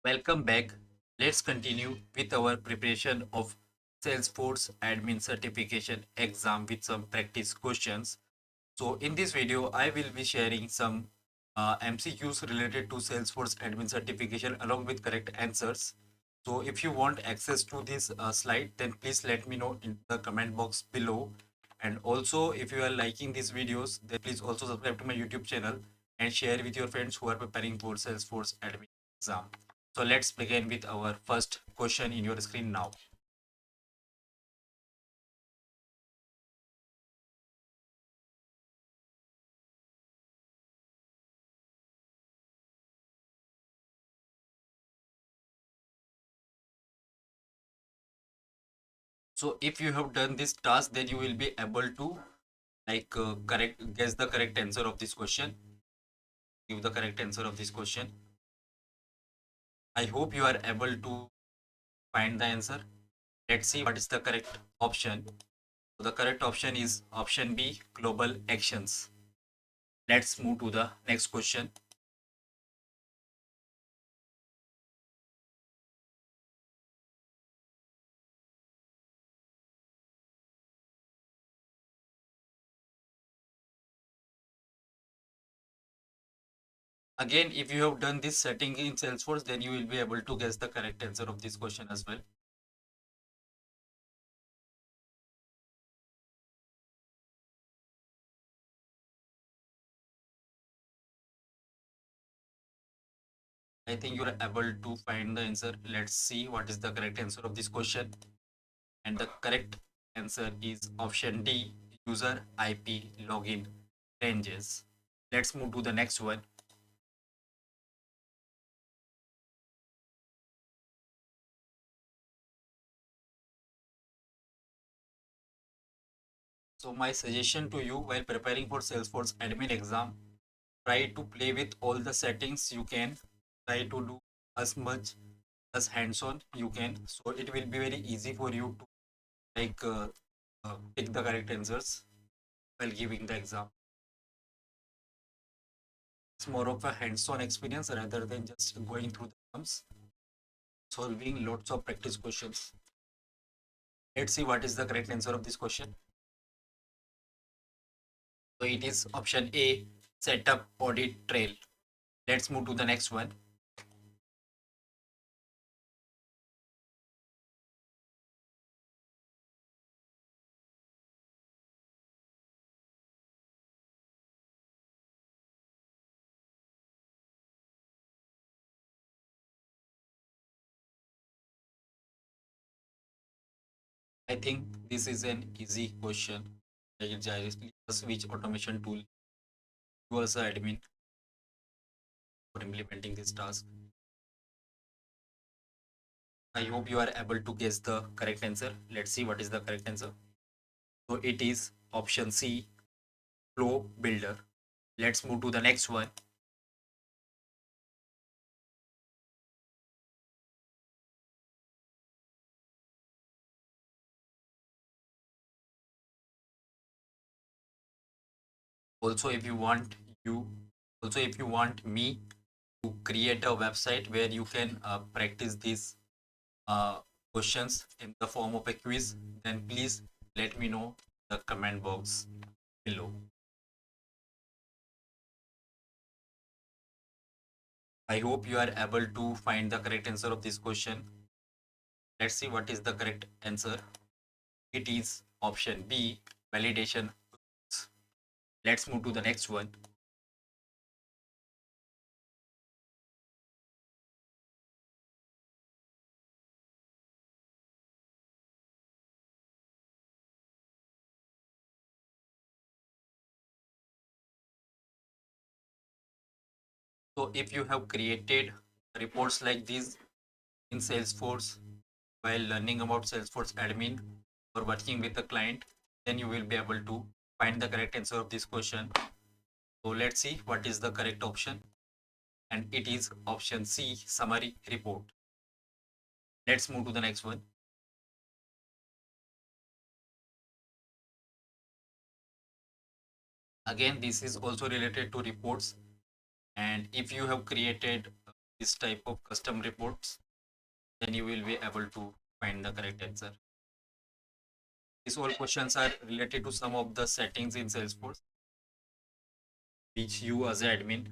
Welcome back. Let's continue with our preparation of Salesforce admin certification exam with some practice questions. So in this video, I will be sharing some MCQs related to Salesforce admin certification along with correct answers. So if you want access to this slide, then please let me know in the comment box below. And also, if you are liking these videos, then please also subscribe to my YouTube channel and share with your friends who are preparing for Salesforce admin exam. So let's begin with our first question in your screen now. So if you have done this task, then you will be able to correct guess the correct answer of this question. Give the correct answer of this question. I hope you are able to find the answer. Let's see what is the correct option. So the correct option is option B, global actions. Let's move to the next question. Again, if you have done this setting in Salesforce, then you will be able to guess the correct answer of this question as well. I think you are able to find the answer. Let's see what is the correct answer of this question. And the correct answer is option D, user IP login ranges. Let's move to the next one. So my suggestion to you while preparing for Salesforce admin exam, try to play with all the settings you can. Try to do as much as hands-on you can. So it will be very easy for you to pick the correct answers while giving the exam. It's more of a hands-on experience rather than just going through the terms, solving lots of practice questions. Let's see what is the correct answer of this question. So it is option A, setup audit trail. Let's move to the next one. I think this is an easy question. Like directly which automation tool you as an admin for implementing this task. I hope you are able to guess the correct answer. Let's see what is the correct answer. So it is option C, flow builder. Let's move to the next one. Also, if you want you, also if you want me to create a website where you can practice these uh, questions in the form of a quiz, then please let me know in the comment box below. I hope you are able to find the correct answer of this question. Let's see what is the correct answer. It is option B, validation. Let's move to the next one. So if you have created reports like these in Salesforce while learning about Salesforce admin or working with a client, then you will be able to find the correct answer of this question. So let's see what is the correct option. And it is option C, summary report. Let's move to the next one. Again, this is also related to reports. And if you have created this type of custom reports, then you will be able to find the correct answer. These all questions are related to some of the settings in Salesforce, which you as an admin.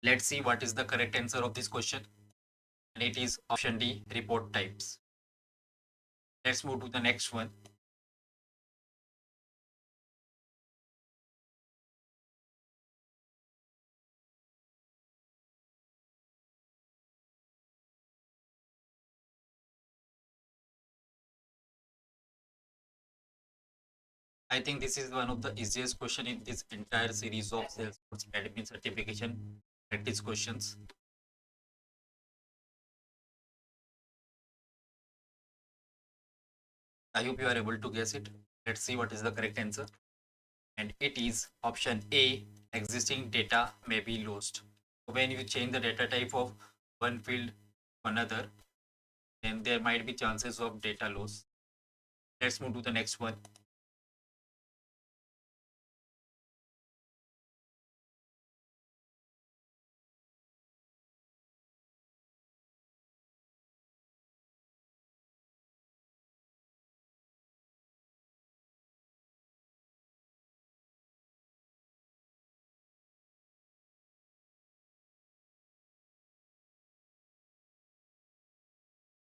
Let's see what is the correct answer of this question. And it is option D, report types. Let's move to the next one. I think this is one of the easiest question in this entire series of Salesforce admin certification practice questions. I hope you are able to guess it. Let's see what is the correct answer. And it is option A, existing data may be lost. When you change the data type of one field to another, then there might be chances of data loss. Let's move to the next one.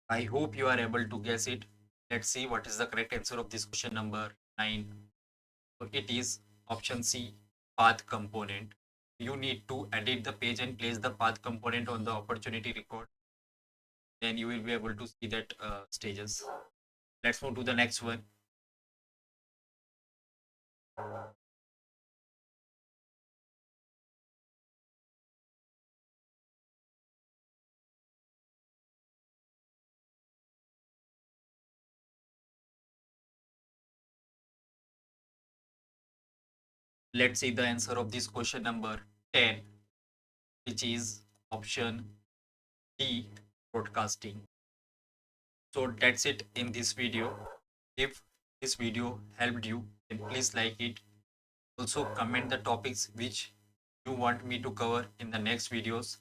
I hope you are able to guess it. Let's see what is the correct answer of this question number 9. So it is option C, path component. You need to edit the page and place the path component on the opportunity record. Then you will be able to see that stages. Let's move to the next one. Let's see the answer of this question number 10, which is option D, broadcasting. So that's it in this video. If this video helped you, then please like it. Also comment the topics which you want me to cover in the next videos.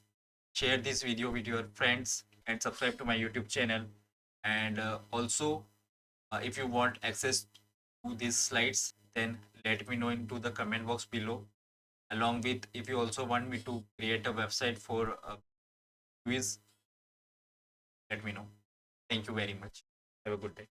Share this video with your friends and subscribe to my YouTube channel. And also, if you want access to these slides, then let me know into the comment box below. Along with, if you also want me to create a website for a quiz, let me know. Thank you very much. Have a good day.